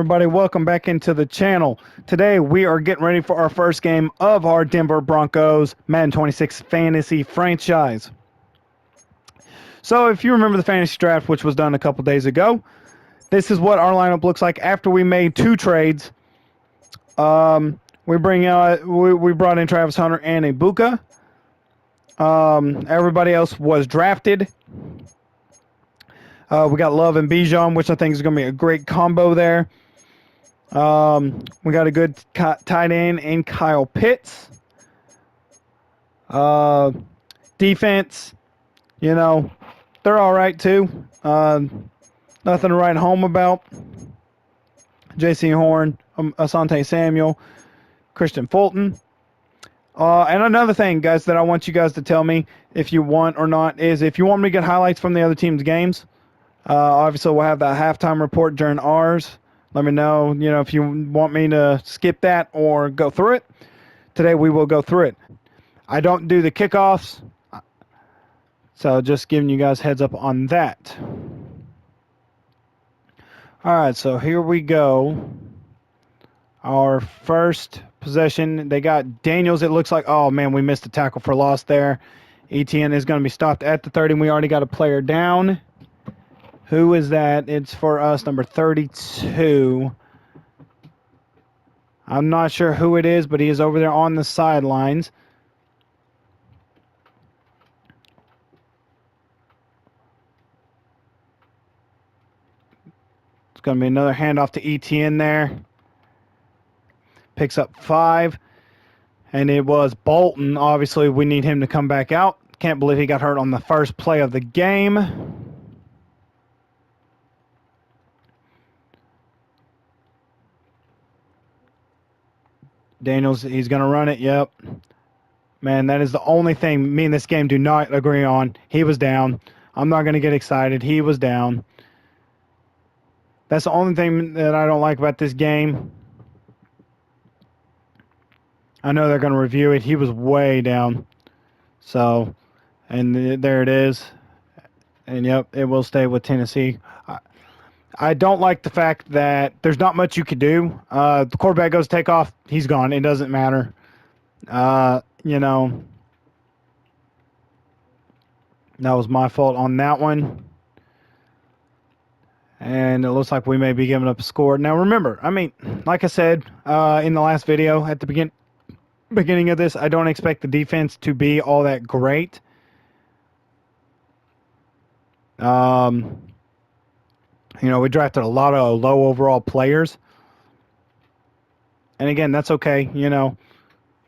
everybody? Welcome back into the channel. Today we are getting ready for our first game of our Denver Broncos Madden 26 Fantasy franchise. So if you remember the fantasy draft, which was done a couple days ago, this is what our lineup looks like after we made two trades. We brought in Travis Hunter and Ibuka. Everybody else was drafted. We got Love and Bijan, which I think is going to be a great combo there. We got a good tight end in Kyle Pitts. Defense, they're all right too. Nothing to write home about. J.C. Horn, Asante Samuel, Christian Fulton. And another thing, guys, that I want you guys to tell me if you want or not is if you want me to get highlights from the other team's games. Obviously, we'll have that halftime report during ours. Let me know, if you want me to skip that or go through it. Today, we will go through it. I don't do the kickoffs, so just giving you guys heads up on that. All right, so here we go. Our first possession, they got Daniels. It looks like, oh, man, we missed a tackle for loss there. ETN is going to be stopped at the 30, and we already got a player down. Who is that? It's for us, number 32. I'm not sure who it is, but he is over there on the sidelines. It's going to be another handoff to ETN there. Picks up 5. And it was Bolton. Obviously, we need him to come back out. Can't believe he got hurt on the first play of the game. Daniels, he's going to run it. Yep. Man, that is the only thing me and this game do not agree on. He was down. I'm not going to get excited. He was down. That's the only thing that I don't like about this game. I know they're going to review it. He was way down. So, and there it is. And, yep, it will stay with Tennessee. I don't like the fact that there's not much you can do. The quarterback goes to take off. He's gone. It doesn't matter. That was my fault on that one. And it looks like we may be giving up a score. Now, remember, like I said in the last video at the beginning of this, I don't expect the defense to be all that great. We drafted a lot of low overall players. And again, that's okay.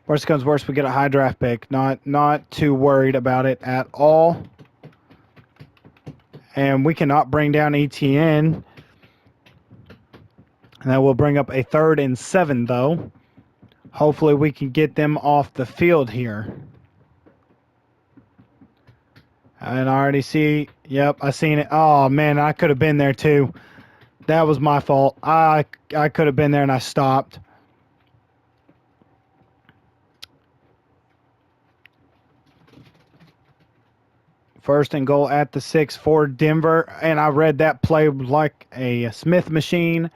Worst comes worst, we get a high draft pick. Not too worried about it at all. And we cannot bring down ETN. And that will bring up a 3rd and 7, though. Hopefully we can get them off the field here. And I already see, yep, I seen it. Oh, man, I could have been there too. That was my fault. I could have been there and I stopped. First and goal at the 6 for Denver. And I read that play like a Smith machine.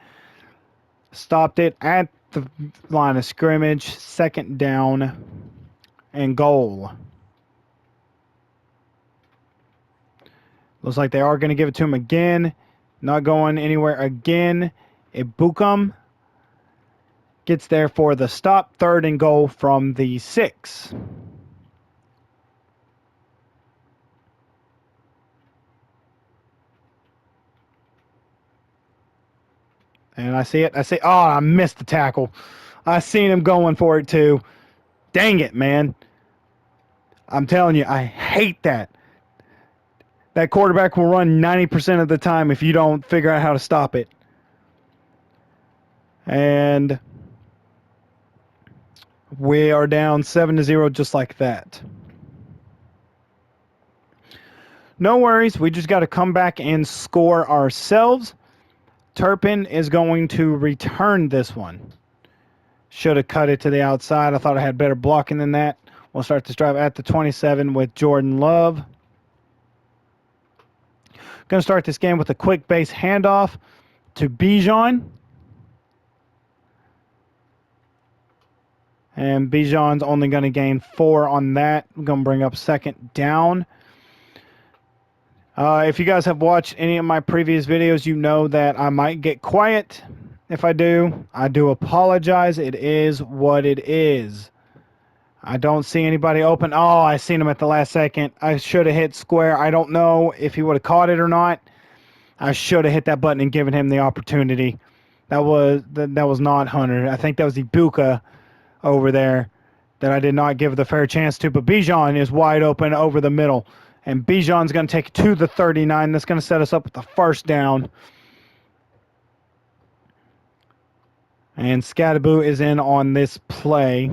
Stopped it at the line of scrimmage. 2nd down and goal. Looks like they are going to give it to him again. Not going anywhere again. Ibuka gets there for the stop. 3rd and goal from the 6. And I see it. Oh, I missed the tackle. I seen him going for it too. Dang it, man. I'm telling you, I hate that. That quarterback will run 90% of the time if you don't figure out how to stop it. And we are down 7-0 just like that. No worries. We just got to come back and score ourselves. Turpin is going to return this one. Should have cut it to the outside. I thought I had better blocking than that. We'll start this drive at the 27 with Jordan Love. Going to start this game with a quick base handoff to Bijan. And Bijan's only going to gain 4 on that. I'm going to bring up second down. If you guys have watched any of my previous videos, you know that I might get quiet. If I do apologize. It is what it is. I don't see anybody open. Oh, I seen him at the last second. I should have hit square. I don't know if he would have caught it or not. I should have hit that button and given him the opportunity. That was not Hunter. I think that was Ibuka over there that I did not give the fair chance to. But Bijan is wide open over the middle. And Bijan's going to take it to the 39. That's going to set us up with the first down. And Scattaboo is in on this play.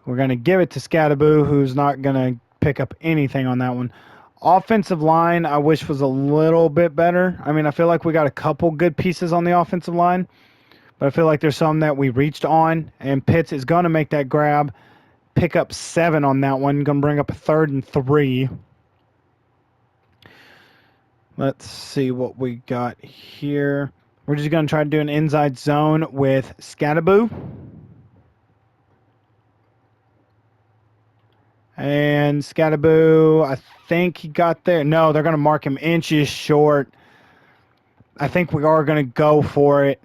We're going to give it to Scattaboo, who's not going to pick up anything on that one. Offensive line, I wish was a little bit better. I mean, I feel like we got a couple good pieces on the offensive line, but I feel like there's some that we reached on, and Pitts is going to make that grab, pick up 7 on that one. Going to bring up a 3rd and 3. Let's see what we got here. We're just going to try to do an inside zone with Scattaboo. And Scattaboo, I think he got there. No, they're going to mark him inches short. I think we are going to go for it.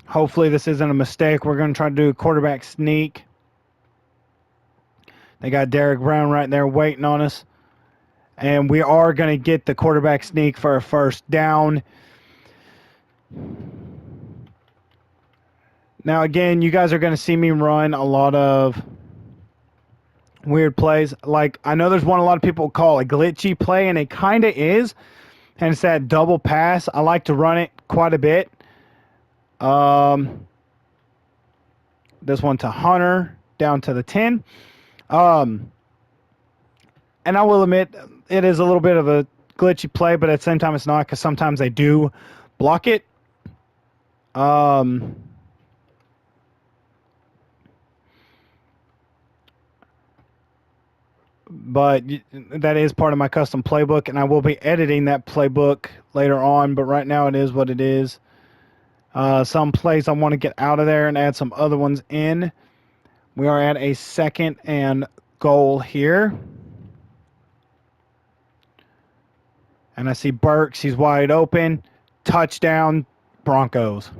Hopefully this isn't a mistake. We're going to try to do a quarterback sneak. They got Derek Brown right there waiting on us. And we are going to get the quarterback sneak for a first down. Now, again, you guys are going to see me run a lot of weird plays. Like, I know there's one a lot of people call a glitchy play, and it kind of is. And it's that double pass. I like to run it quite a bit. This one to Hunter, down to the 10. And I will admit, it is a little bit of a glitchy play, but at the same time it's not, because sometimes they do block it. But that is part of my custom playbook, and I will be editing that playbook later on, but right now it is what it is. Some plays I want to get out of there and add some other ones in. We are at a 2nd and goal here. And I see Burks. He's wide open. Touchdown, Broncos.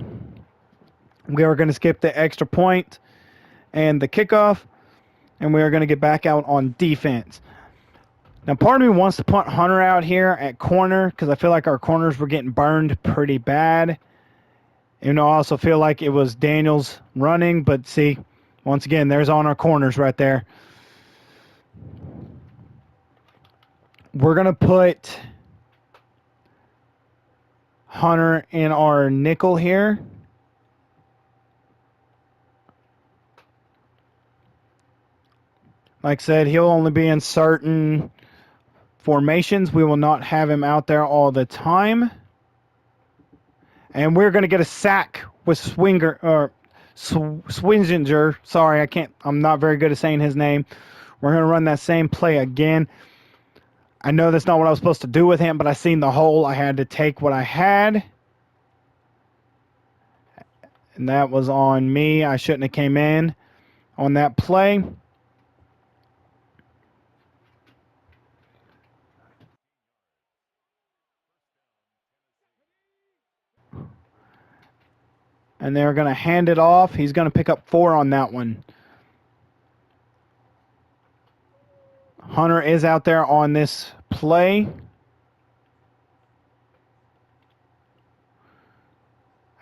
We are going to skip the extra point and the kickoff, and we are going to get back out on defense. Now, part of me wants to punt Hunter out here at corner because I feel like our corners were getting burned pretty bad. And I also feel like it was Daniels running, but see, once again, there's on our corners right there. We're going to put Hunter in our nickel here. Like I said, he'll only be in certain formations. We will not have him out there all the time. And we're going to get a sack with Swinginger. Sorry, I'm not very good at saying his name. We're going to run that same play again. I know that's not what I was supposed to do with him, but I seen the hole. I had to take what I had. And that was on me. I shouldn't have came in on that play. And they're going to hand it off. He's going to pick up 4 on that one. Hunter is out there on this play.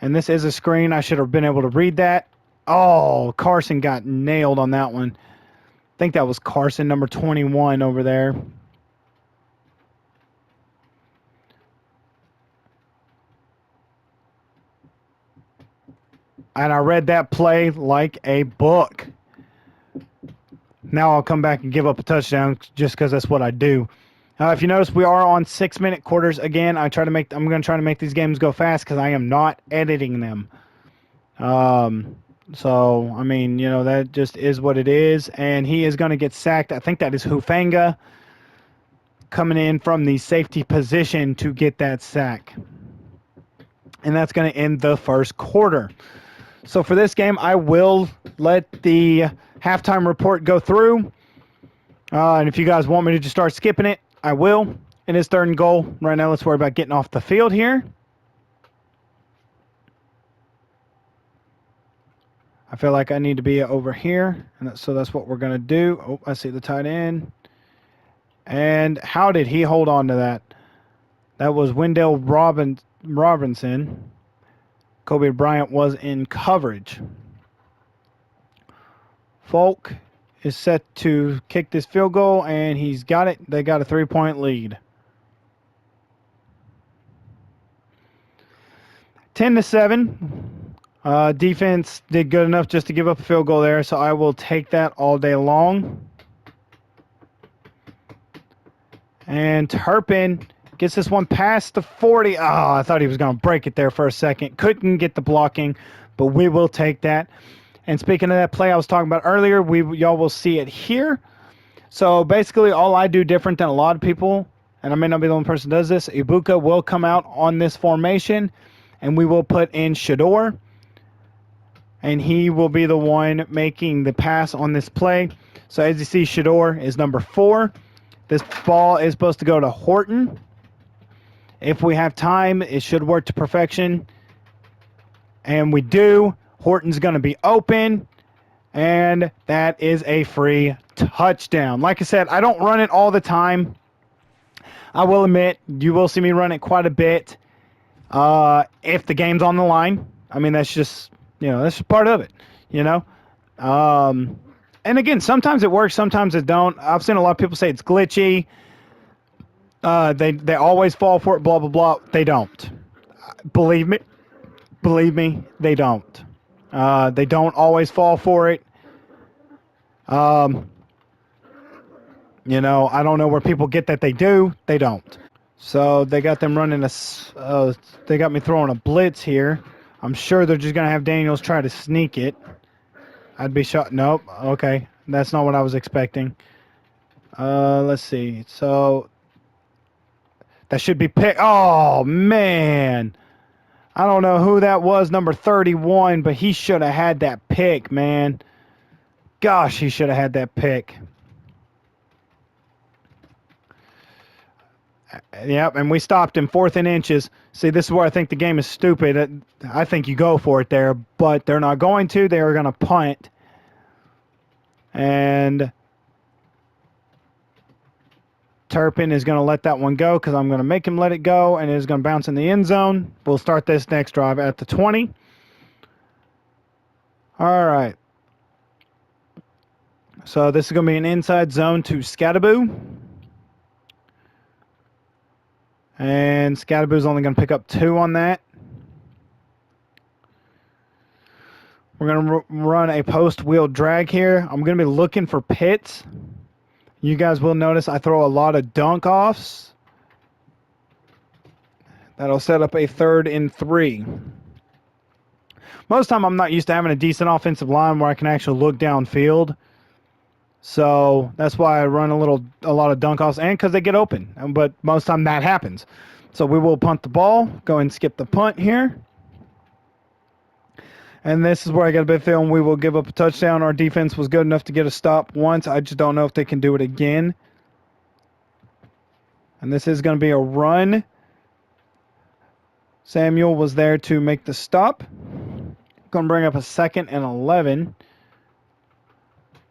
And this is a screen. I should have been able to read that. Oh, Carson got nailed on that one. I think that was Carson, number 21 over there. And I read that play like a book. Now I'll come back and give up a touchdown just because that's what I do. If you notice, we are on 6-minute quarters again. I'm going to try to make these games go fast because I am not editing them. So I mean, that just is what it is. And he is going to get sacked. I think that is Hufanga coming in from the safety position to get that sack. And that's going to end the first quarter. So for this game, I will let the halftime report go through. And if you guys want me to just start skipping it, I will. It is 3rd and goal. Right now, let's worry about getting off the field here. I feel like I need to be over here. And so that's what we're going to do. Oh, I see the tight end. And how did he hold on to that? That was Wendell Robinson. Kobe Bryant was in coverage. Folk is set to kick this field goal, and he's got it. They got a 3-point lead. 10-7. Defense did good enough just to give up a field goal there, so I will take that all day long. And Turpin gets this one past the 40. Oh, I thought he was going to break it there for a second. Couldn't get the blocking, but we will take that. And speaking of that play I was talking about earlier, y'all will see it here. So basically all I do different than a lot of people, and I may not be the only person who does this, Ibuka will come out on this formation, and we will put in Shador. And he will be the one making the pass on this play. So as you see, Shador is number 4. This ball is supposed to go to Horton. If we have time, it should work to perfection. And we do. Horton's going to be open. And that is a free touchdown. Like I said, I don't run it all the time. I will admit, you will see me run it quite a bit if the game's on the line. I mean, that's just, that's just part of it, And again, sometimes it works, sometimes it don't. I've seen a lot of people say it's glitchy. They always fall for it, blah, blah, blah. They don't. Believe me, they don't. They don't always fall for it. I don't know where people get that they do. They don't. So they got them running they got me throwing a blitz here. I'm sure they're just going to have Daniels try to sneak it. I'd be shocked. Nope. Okay. That's not what I was expecting. Let's see. So that should be picked. Oh, man. I don't know who that was, number 31, but he should have had that pick, man. Gosh, he should have had that pick. Yep, and we stopped him 4th and inches. See, this is where I think the game is stupid. I think you go for it there, but they're not going to. They are going to punt. And Turpin is going to let that one go because I'm going to make him let it go, and it is going to bounce in the end zone. We'll start this next drive at the 20. All right. So this is going to be an inside zone to Scattaboo. And Scattaboo's only going to pick up 2 on that. We're going to run a post wheel drag here. I'm going to be looking for pits. You guys will notice I throw a lot of dunk offs. That'll set up a 3rd and 3. Most of the time I'm not used to having a decent offensive line where I can actually look downfield. So that's why I run a lot of dunk offs, and because they get open. But most of the time that happens. So we will punt the ball. Go and skip the punt here. And this is where I got a bit of feeling we will give up a touchdown. Our defense was good enough to get a stop once. I just don't know if they can do it again. And this is going to be a run. Samuel was there to make the stop. Going to bring up a 2nd and 11.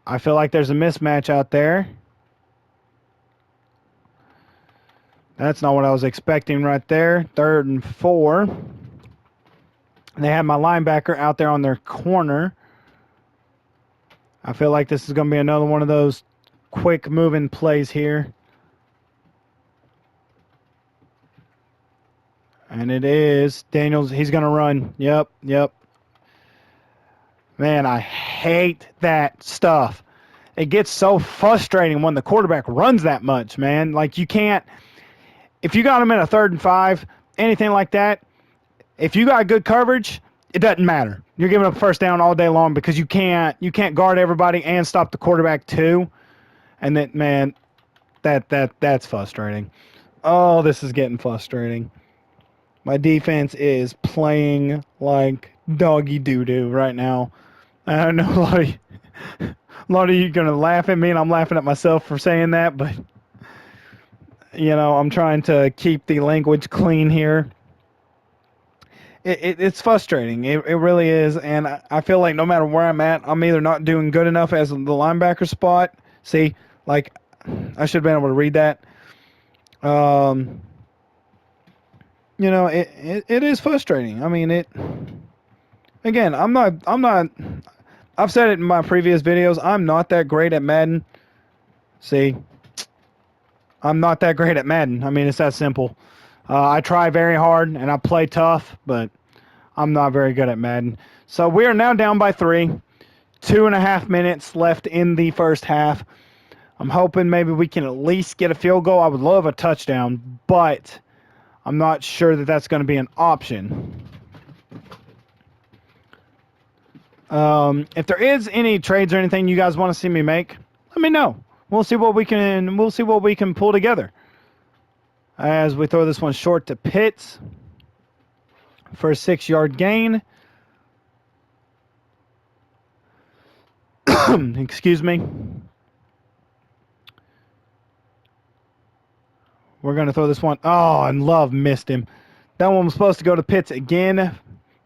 I feel like there's a mismatch out there. That's not what I was expecting right there. 3rd and 4. They had my linebacker out there on their corner. I feel like this is going to be another one of those quick moving plays here. And it is Daniels. He's going to run. Yep. Man, I hate that stuff. It gets so frustrating when the quarterback runs that much, man. Like, you can't, if you got him in a 3rd and 5, anything like that, if you got good coverage, it doesn't matter. You're giving up 1st down all day long because you can't guard everybody and stop the quarterback too. And that, man, that's frustrating. Oh, this is getting frustrating. My defense is playing like doggy doo-doo right now. I know a lot of you are going to laugh at me, and I'm laughing at myself for saying that, but, I'm trying to keep the language clean here. It's frustrating. It really is, and I feel like no matter where I'm at, I'm either not doing good enough as the linebacker spot. See, like, I should have been able to read that. It is frustrating. I mean, again, I've said it in my previous videos, I'm not that great at Madden. See, I'm not that great at Madden. I mean, it's that simple. I try very hard and I play tough, but I'm not very good at Madden. So we are now down by 3. 2.5 minutes left in the first half. I'm hoping maybe we can at least get a field goal. I would love a touchdown, but I'm not sure that that's going to be an option. If there is any trades or anything you guys want to see me make, let me know. We'll see what we can pull together. As we throw this one short to Pitts for a 6-yard gain. Excuse me. We're going to throw this one. Oh, and Love missed him. That one was supposed to go to Pitts again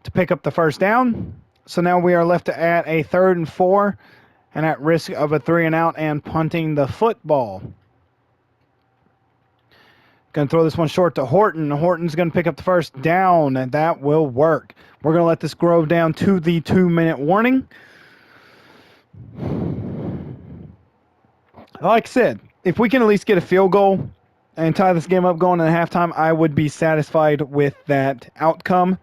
to pick up the first down. So now we are left at a 3rd and 4 and at risk of a 3-and-out and punting the football. Going to throw this one short to Horton. Horton's going to pick up the first down, and that will work. We're going to let this grow down to the 2-minute warning. Like I said, if we can at least get a field goal and tie this game up going into halftime, I would be satisfied with that outcome.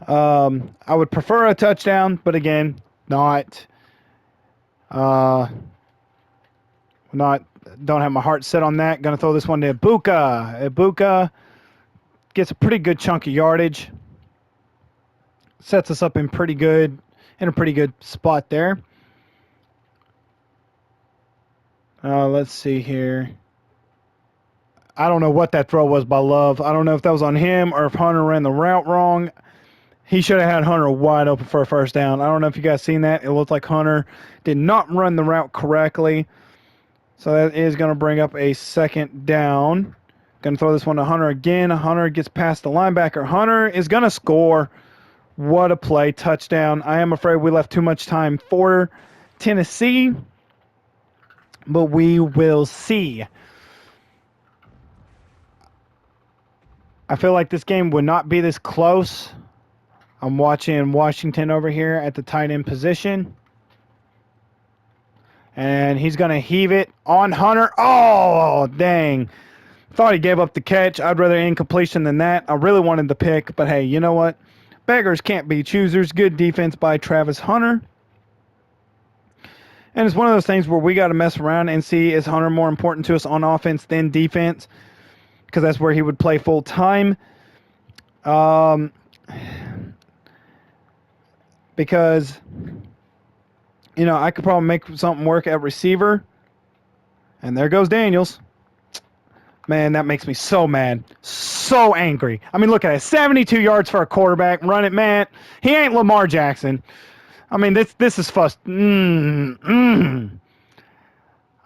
I would prefer a touchdown, but again, don't have my heart set on that. Going to throw this one to Ibuka. Ibuka gets a pretty good chunk of yardage. Sets us up in a pretty good spot there. Let's see here. I don't know what that throw was by Love. I don't know if that was on him or if Hunter ran the route wrong. He should have had Hunter wide open for a first down. I don't know if you guys seen that. It looked like Hunter did not run the route correctly. So that is going to bring up a 2nd down. Going to throw this one to Hunter again. Hunter gets past the linebacker. Hunter is going to score. What a play. Touchdown. I am afraid we left too much time for Tennessee, but we will see. I feel like this game would not be this close. I'm watching Washington over here at the tight end position. And he's going to heave it on Hunter. Oh, dang. Thought he gave up the catch. I'd rather incompletion than that. I really wanted the pick, but hey, you know what? Beggars can't be choosers. Good defense by Travis Hunter. And it's one of those things where we got to mess around and see, is Hunter more important to us on offense than defense? Because that's where he would play full time. Because, I could probably make something work at receiver. And there goes Daniels. Man, that makes me so mad. So angry. I mean, look at it. 72 yards for a quarterback. Run it, man. He ain't Lamar Jackson. I mean, this is fuss. I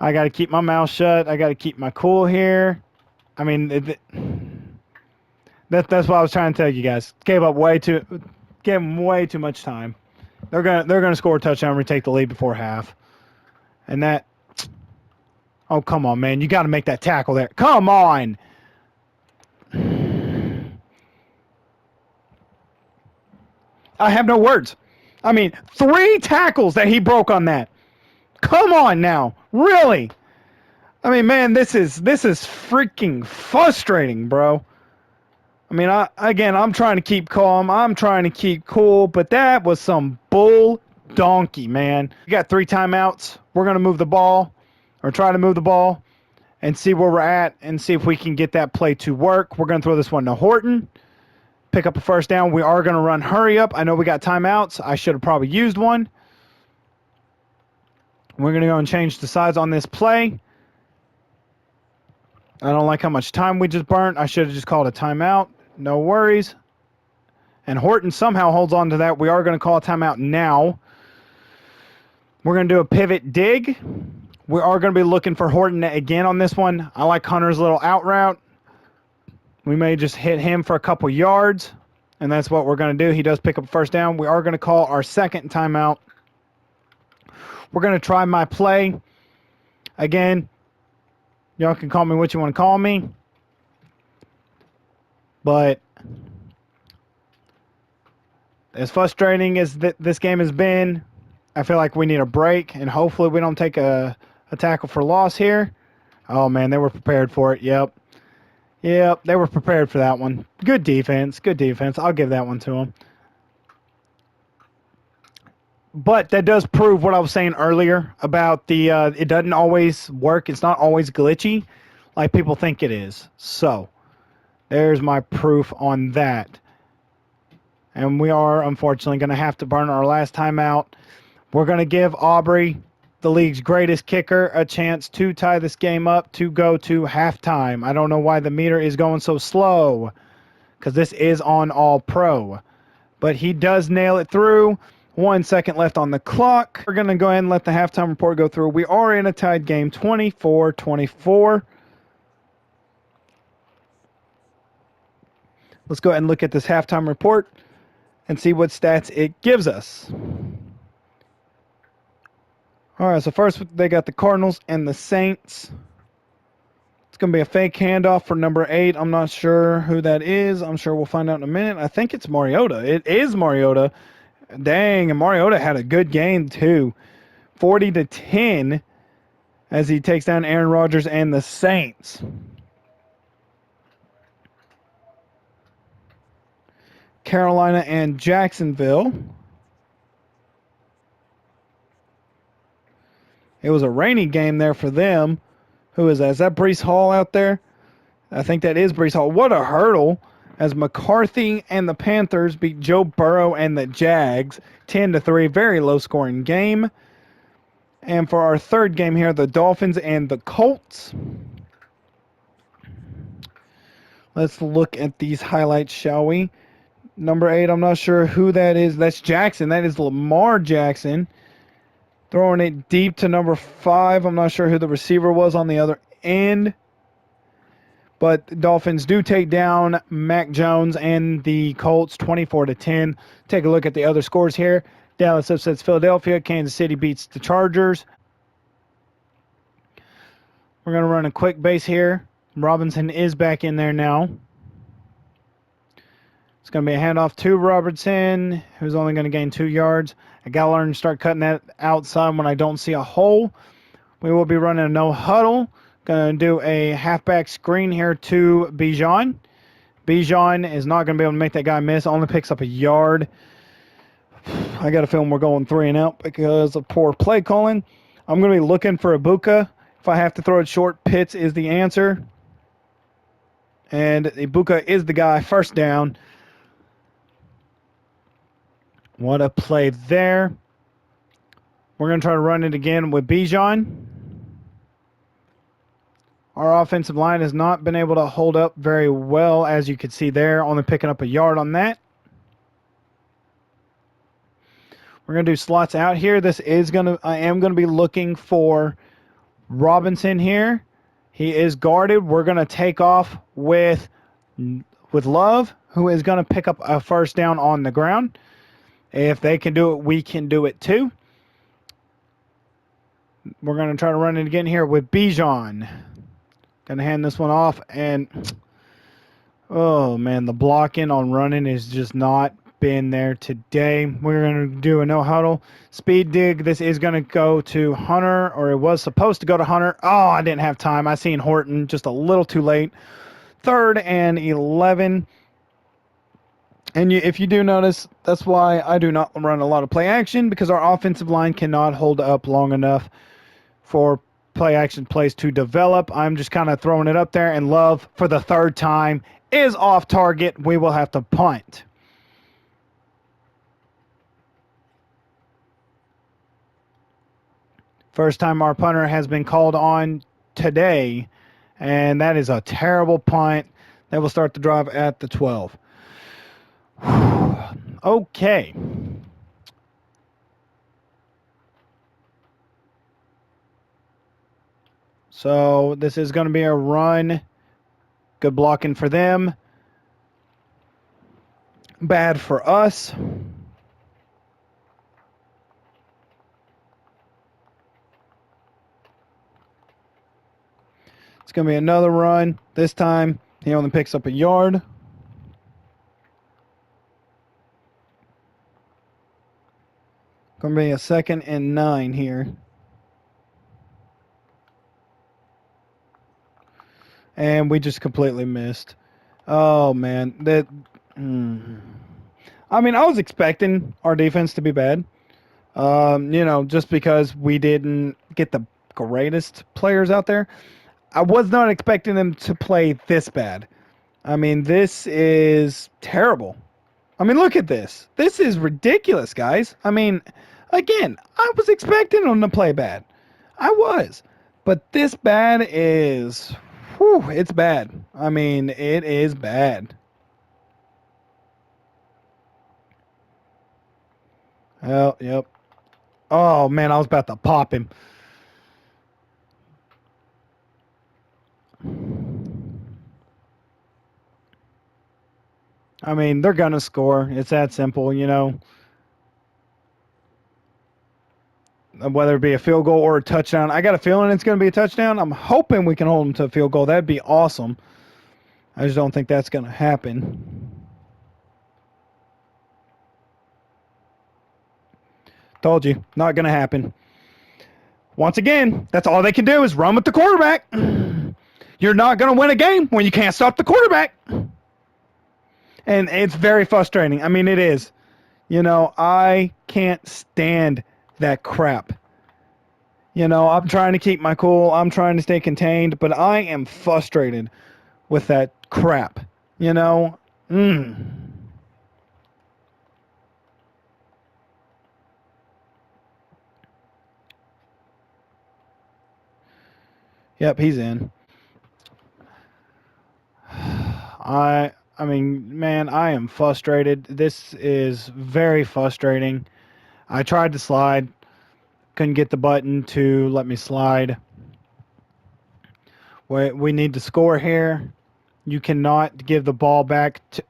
got to keep my mouth shut. I got to keep my cool here. I mean, that's what I was trying to tell you guys. Gave them way too much time. They're gonna score a touchdown and retake the lead before half. And that, oh come on, man, you got to make that tackle there. Come on. I have no words. I mean, 3 tackles that he broke on that. Come on now, really? I mean, man, this is freaking frustrating, bro. I mean, I'm trying to keep calm. I'm trying to keep cool, but that was some bull donkey, man. We got 3 timeouts. We're going to move the ball, or try to move the ball, and see where we're at, and see if we can get that play to work. We're going to throw this one to Horton. Pick up a first down. We are going to run hurry up. I know we got timeouts. I should have probably used one. We're going to go and change the sides on this play. I don't like how much time we just burnt. I should have just called a timeout. No worries. And Horton somehow holds on to that. We are going to call a timeout now. We're going to do a pivot dig. We are going to be looking for Horton again on this one. I like Hunter's little out route. We may just hit him for a couple yards, and that's what we're going to do. He does pick up a first down. We are going to call our second timeout. We're going to try my play. Again, y'all can call me what you want to call me. But as frustrating as this game has been, I feel like we need a break, and hopefully we don't take a tackle for loss here. Oh, man, they were prepared for it. Yep, they were prepared for that one. Good defense. I'll give that one to them. But that does prove what I was saying earlier about the it doesn't always work. It's not always glitchy like people think it is. So there's my proof on that. And we are, unfortunately, going to have to burn our last timeout. We're going to give Aubrey, the league's greatest kicker, a chance to tie this game up to go to halftime. I don't know why the meter is going so slow, because this is on All Pro. But he does nail it through. 1 second left on the clock. We're going to go ahead and let the halftime report go through. We are in a tied game, 24-24. Let's go ahead and look at this halftime report and see what stats it gives us. All right, so first they got the Cardinals and the Saints. It's going to be a fake handoff for number 8. I'm not sure who that is. I'm sure we'll find out in a minute. I think it's Mariota. It is Mariota. Dang, and Mariota had a good game too. 40-10 as he takes down Aaron Rodgers and the Saints. Carolina and Jacksonville. It was a rainy game there for them. Who is that? Is that Breece Hall out there? I think that is Breece Hall. What a hurdle as McCarthy and the Panthers beat Joe Burrow and the Jags 10-3. Very low-scoring game. And for our third game here, the Dolphins and the Colts. Let's look at these highlights, shall we? Number 8, I'm not sure who that is. That's Jackson. That is Lamar Jackson. Throwing it deep to number 5. I'm not sure who the receiver was on the other end. But the Dolphins do take down Mac Jones and the Colts 24-10. Take a look at the other scores here. Dallas upsets Philadelphia. Kansas City beats the Chargers. We're going to run a quick base here. Robinson is back in there now. It's going to be a handoff to Robertson, who's only going to gain 2 yards. I got to learn to start cutting that outside when I don't see a hole. We will be running a no huddle. Going to do a halfback screen here to Bijan. Bijan is not going to be able to make that guy miss. Only picks up a yard. I got a feeling we're going 3 and out because of poor play calling. I'm going to be looking for Ibuka. If I have to throw it short, Pitts is the answer. And Ibuka is the guy. First down. What a play there. We're going to try to run it again with Bijan. Our offensive line has not been able to hold up very well, as you can see there, only picking up a yard on that. We're going to do slots out here. I am going to be looking for Robinson here. He is guarded. We're going to take off with Love, who is going to pick up a first down on the ground. If they can do it, we can do it too. We're going to try to run it again here with Bijan. Going to hand this one off, and oh man, the blocking on running has just not been there today. We're going to do a no huddle speed dig. This is going to go to Hunter, or it was supposed to go to Hunter. Oh, I didn't have time. I seen Horton just a little too late. 3rd and 11. And if you do notice, that's why I do not run a lot of play action, because our offensive line cannot hold up long enough for play action plays to develop. I'm just kind of throwing it up there, and Love, for the 3rd time, is off target. We will have to punt. First time our punter has been called on today, and that is a terrible punt. That will start the drive at the 12. Okay. So this is going to be a run. Good blocking for them. Bad for us. It's going to be another run. This time, he only picks up a yard. Going to be a 2nd and 9 here. And we just completely missed. Oh, man. I mean, I was expecting our defense to be bad. Just because we didn't get the greatest players out there. I was not expecting them to play this bad. I mean, this is terrible. I mean, look at this. This is ridiculous, guys. I mean, again, I was expecting them to play bad. I was. But this bad is, it's bad. I mean, it is bad. Oh, yep. Oh, man, I was about to pop him. I mean, they're going to score. It's that simple, whether it be a field goal or a touchdown. I got a feeling it's going to be a touchdown. I'm hoping we can hold them to a field goal. That'd be awesome. I just don't think that's going to happen. Told you, not going to happen. Once again, that's all they can do is run with the quarterback. You're not going to win a game when you can't stop the quarterback. And it's very frustrating. I mean, it is. I can't stand that crap. I'm trying to keep my cool. I'm trying to stay contained, but I am frustrated with that crap. Yep, he's in. I mean, man, I am frustrated. This is very frustrating. I tried to slide, couldn't get the button to let me slide. We need to score here. You cannot give the ball back to...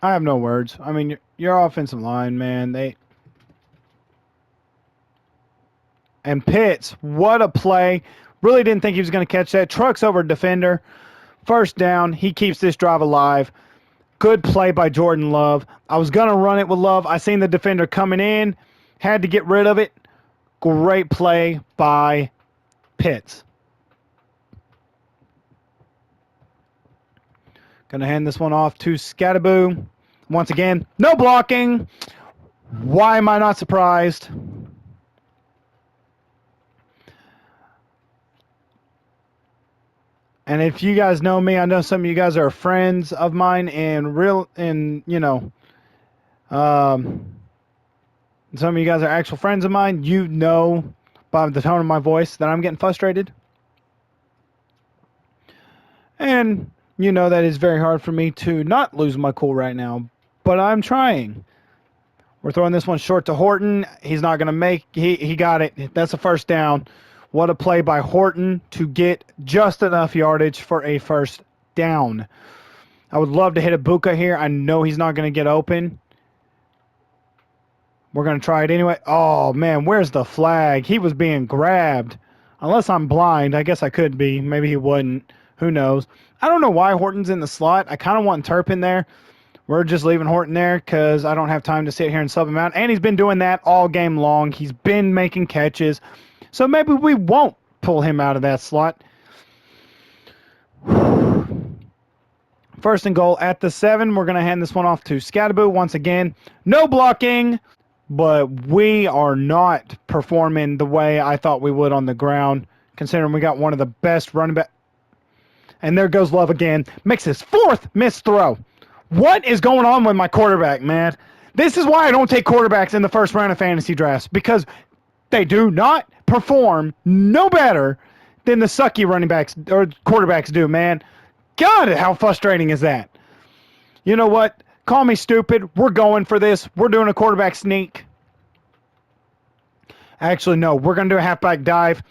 I have no words. I mean, your offensive line, man, and Pitts, what a play. Really didn't think he was going to catch that. Trucks over defender. First down. He keeps this drive alive. Good play by Jordan Love. I was going to run it with Love. I seen the defender coming in. Had to get rid of it. Great play by Pitts. Going to hand this one off to Scattaboo. Once again, no blocking. Why am I not surprised? And if you guys know me, I know some of you guys are friends of mine and some of you guys are actual friends of mine. You know by the tone of my voice that I'm getting frustrated. And you know that it's very hard for me to not lose my cool right now, but I'm trying. We're throwing this one short to Horton. He's not going to make... He got it. That's a first down. What a play by Horton to get just enough yardage for a first down. I would love to hit a Buka here. I know he's not going to get open. We're going to try it anyway. Oh, man, where's the flag? He was being grabbed. Unless I'm blind. I guess I could be. Maybe he wouldn't. Who knows? I don't know why Horton's in the slot. I kind of want Turpin there. We're just leaving Horton there because I don't have time to sit here and sub him out. And he's been doing that all game long. He's been making catches. So maybe we won't pull him out of that slot. First and goal at the 7. We're going to hand this one off to Scattaboo once again. No blocking, but we are not performing the way I thought we would on the ground, considering we got one of the best running back. And there goes Love again. Makes his 4th missed throw. What is going on with my quarterback, man? This is why I don't take quarterbacks in the first round of fantasy drafts, because they do not perform no better than the sucky running backs or quarterbacks do, man. God, how frustrating is that? You know what? Call me stupid. We're going for this. We're doing a quarterback sneak. Actually, no. We're going to do a halfback dive.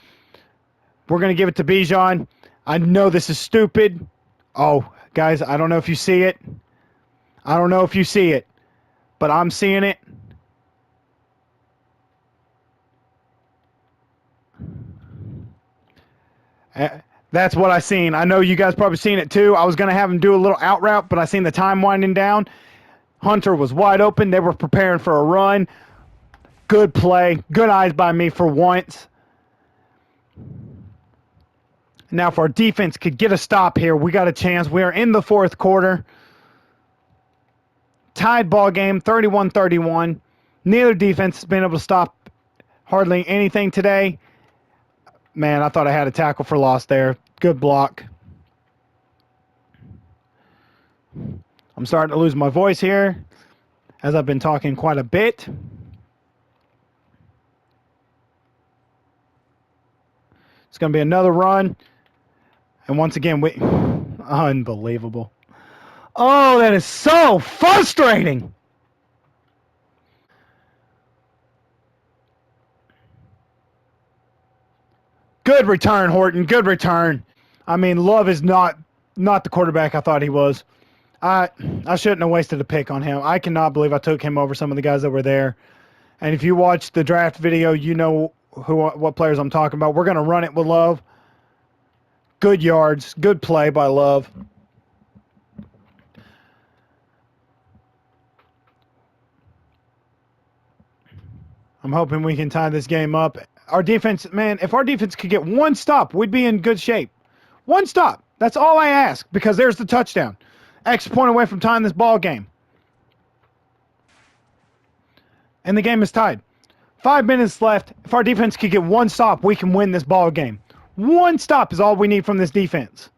We're going to give it to Bijan. I know this is stupid. Oh, guys, I don't know if you see it. I don't know if you see it, but I'm seeing it. That's what I seen. I know you guys probably seen it too. I was going to have him do a little out route, but I seen the time winding down. Hunter was wide open. They were preparing for a run. Good play. Good eyes by me for once. Now, if our defense could get a stop here, we got a chance. We are in the fourth quarter. Tied ball game, 31-31. Neither defense has been able to stop hardly anything today. Man, I thought I had a tackle for loss there. Good block. I'm starting to lose my voice here, as I've been talking quite a bit. It's going to be another run. And once again, unbelievable. Oh, that is so frustrating. Good return, Horton. Good return. I mean, Love is not the quarterback I thought he was. I shouldn't have wasted a pick on him. I cannot believe I took him over some of the guys that were there. And if you watch the draft video, you know what players I'm talking about. We're going to run it with Love. Good yards. Good play by Love. I'm hoping we can tie this game up. Our defense, man, if our defense could get one stop, we'd be in good shape. One stop. That's all I ask, because there's the touchdown. Extra point away from tying this ball game. And the game is tied. 5 minutes left. If our defense could get one stop, we can win this ball game. One stop is all we need from this defense.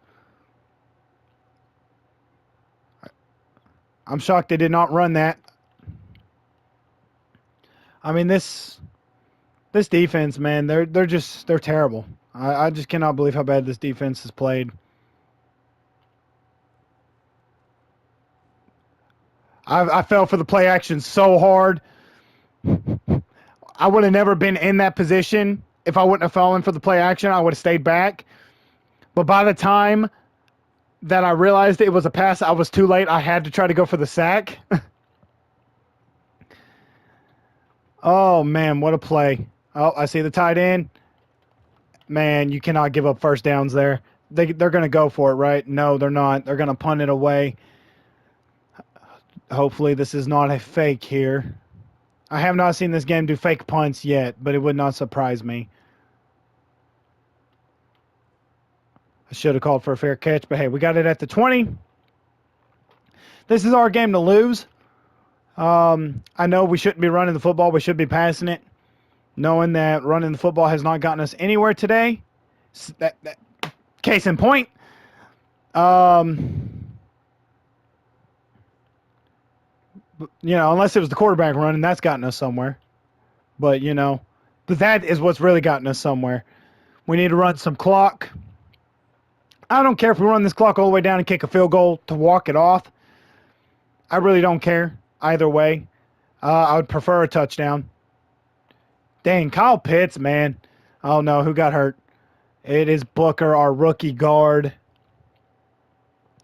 I'm shocked they did not run that. I mean, this defense, man, they're terrible. I just cannot believe how bad this defense has played. I fell for the play action so hard. I would have never been in that position if I wouldn't have fallen for the play action. I would have stayed back. But by the time that I realized it was a pass, I was too late. I had to try to go for the sack. Oh, man, what a play. Oh, I see the tight end. Man, you cannot give up first downs there. They're going to go for it, right? No, they're not. They're going to punt it away. Hopefully this is not a fake here. I have not seen this game do fake punts yet, but it would not surprise me. I should have called for a fair catch, but hey, we got it at the 20. This is our game to lose. I know we shouldn't be running the football. We should be passing it, knowing that running the football has not gotten us anywhere today. That case in point. You know, unless it was the quarterback running, that's gotten us somewhere. But, you know, that is what's really gotten us somewhere. We need to run some clock. I don't care if we run this clock all the way down and kick a field goal to walk it off. I really don't care either way. I would prefer a touchdown. Dang, Kyle Pitts, man. Oh, no, who got hurt? It is Booker, our rookie guard.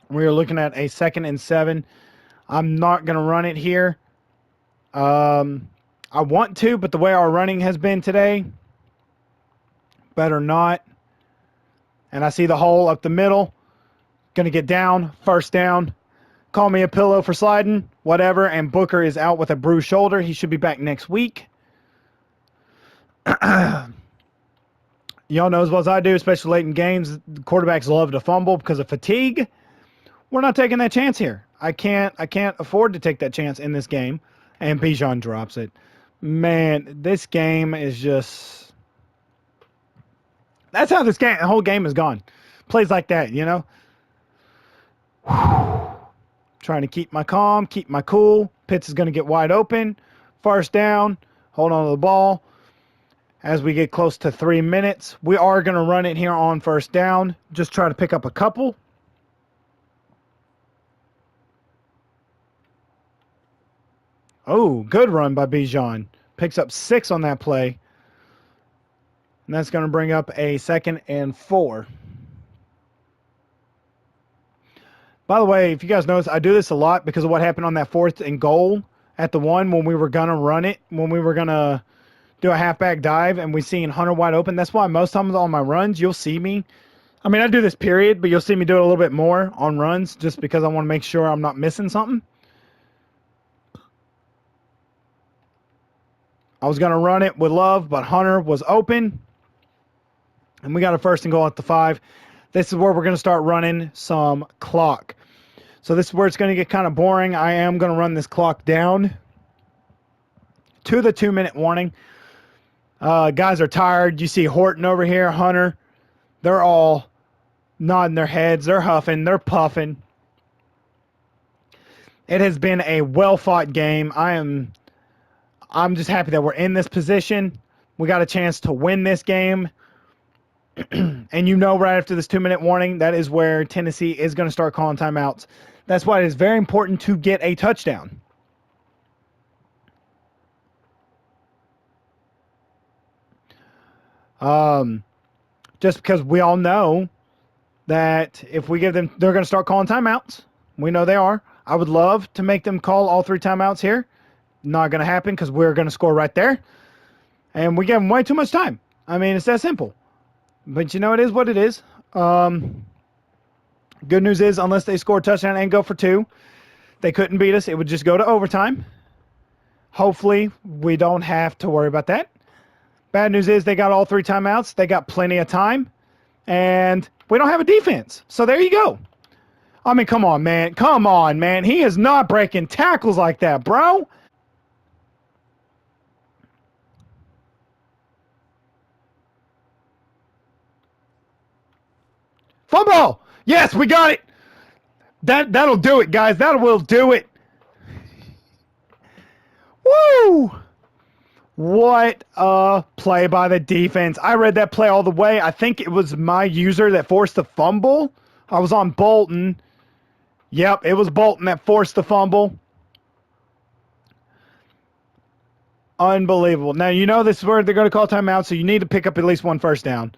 We are looking at a 2nd and 7. I'm not going to run it here. I want to, but the way our running has been today, better not. And I see the hole up the middle. Going to get down, first down. Call me a pillow for sliding, whatever. And Booker is out with a bruised shoulder. He should be back next week. Y'all know as well as I do, especially late in games, quarterbacks love to fumble because of fatigue. We're not taking that chance here. I can't afford to take that chance in this game. And Bijan drops it. Man, this game is just... That's how the whole game is gone. Plays like that, you know? Trying to keep my calm, keep my cool. Pitts is going to get wide open. First down. Hold on to the ball. As we get close to 3 minutes, we are going to run it here on first down. Just try to pick up a couple. Oh, good run by Bijan. Picks up 6 on that play. And that's going to bring up a 2nd and 4. By the way, if you guys notice, I do this a lot because of what happened on that 4th and goal at the 1 when we were going to run it, when we were going to do a halfback dive and we seen Hunter wide open. That's why most times on my runs, you'll see me. I mean, I do this period, but you'll see me do it a little bit more on runs just because I want to make sure I'm not missing something. I was going to run it with Love, but Hunter was open. And we got a 1st and goal at the 5. This is where we're going to start running some clock. So this is where it's going to get kind of boring. I am going to run this clock down to the 2-minute warning. Guys are tired. You see Horton over here, Hunter. They're all nodding their heads. They're huffing. They're puffing. It has been a well-fought game. I'm just happy that we're in this position. We got a chance to win this game. And you know right after this 2-minute warning, that is where Tennessee is going to start calling timeouts. That's why it is very important to get a touchdown. Just because we all know that if we give them, they're going to start calling timeouts. We know they are. I would love to make them call all 3 timeouts here. Not going to happen because we're going to score right there. And we give them way too much time. I mean, it's that simple. But you know, it is what it is. Good news is, unless they score a touchdown and go for 2, they couldn't beat us. It would just go to overtime. Hopefully, we don't have to worry about that. Bad news is they got all 3 timeouts. They got plenty of time. And we don't have a defense. So there you go. I mean, come on, man. Come on, man. He is not breaking tackles like that, bro. Fumble! Yes, we got it. That'll do it, guys. That will do it. Woo! What a play by the defense. I read that play all the way. I think it was my user that forced the fumble. I was on Bolton. Yep, it was Bolton that forced the fumble. Unbelievable. Now, you know this is where they're going to call timeout, so you need to pick up at least 1 first down.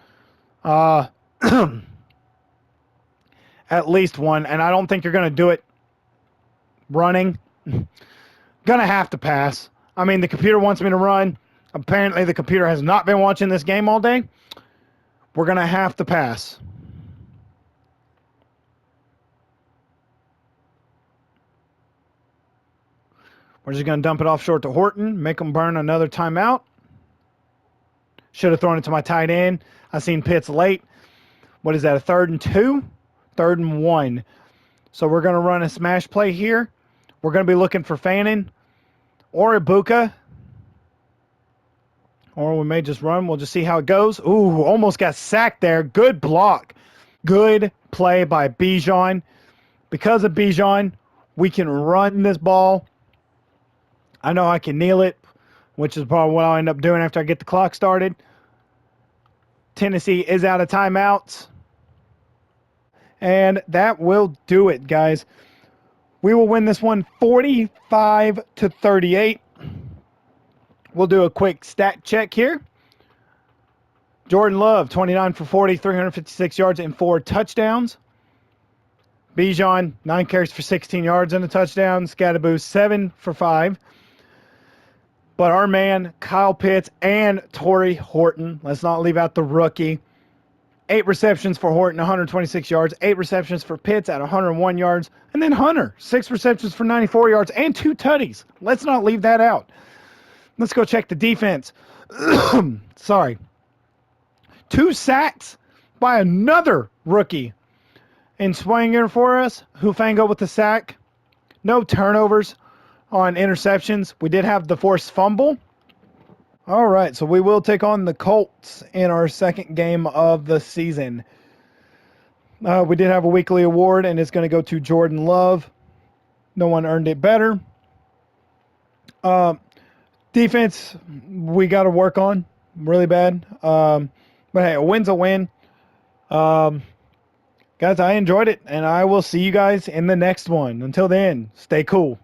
At least 1, and I don't think you're going to do it running. Gonna have to pass. I mean, the computer wants me to run. Apparently, the computer has not been watching this game all day. We're gonna have to pass. We're just gonna dump it off short to Horton, make him burn another timeout. Should have thrown it to my tight end. I seen Pitts late. What is that, a 3rd and 2? 3rd and 1. So we're going to run a smash play here. We're going to be looking for Fannin or Ibuka. Or we may just run. We'll just see how it goes. Ooh, almost got sacked there. Good block. Good play by Bijan. Because of Bijan, we can run this ball. I know I can kneel it, which is probably what I'll end up doing after I get the clock started. Tennessee is out of timeouts. And that will do it, guys. We will win this one 45-38. We'll do a quick stat check here. Jordan Love, 29 for 40, 356 yards and 4 touchdowns. Bijan, 9 carries for 16 yards and a touchdown. Scatterboo, 7 for 5. But our man, Kyle Pitts and Torrey Horton, let's not leave out the rookie. 8 receptions for Horton, 126 yards. 8 receptions for Pitts at 101 yards. And then Hunter, 6 receptions for 94 yards and 2 tutties. Let's not leave that out. Let's go check the defense. Sorry. 2 sacks by another rookie in Swanger for us. Hufango with the sack. No turnovers on interceptions. We did have the forced fumble. All right, so we will take on the Colts in our second game of the season. We did have a weekly award, and it's going to go to Jordan Love. No one earned it better. Defense, we got to work on really bad. But hey, a win's a win. Um, guys, I enjoyed it, and I will see you guys in the next one. Until then, stay cool.